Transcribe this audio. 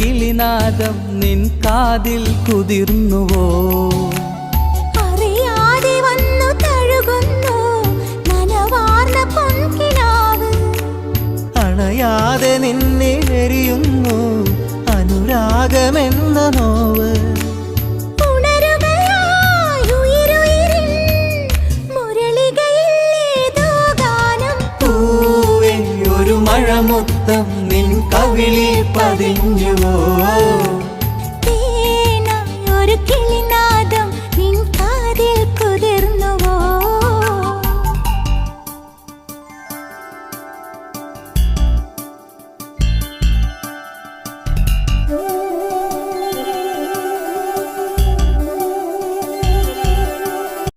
കിളിനാദം നിൻ കാതിൽ കുതിർന്നുവോ? അറിയാതെ വന്നു തഴുകുന്നു നനവാർന്ന പൊൻകിനാവ്. അണയാതെ നിന്നെ എരിയുന്നു അനുരാഗമെന്ന നോവ്. മഴമുത്തം നിൻ കവിളിൽ പതിഞ്ഞുവോ?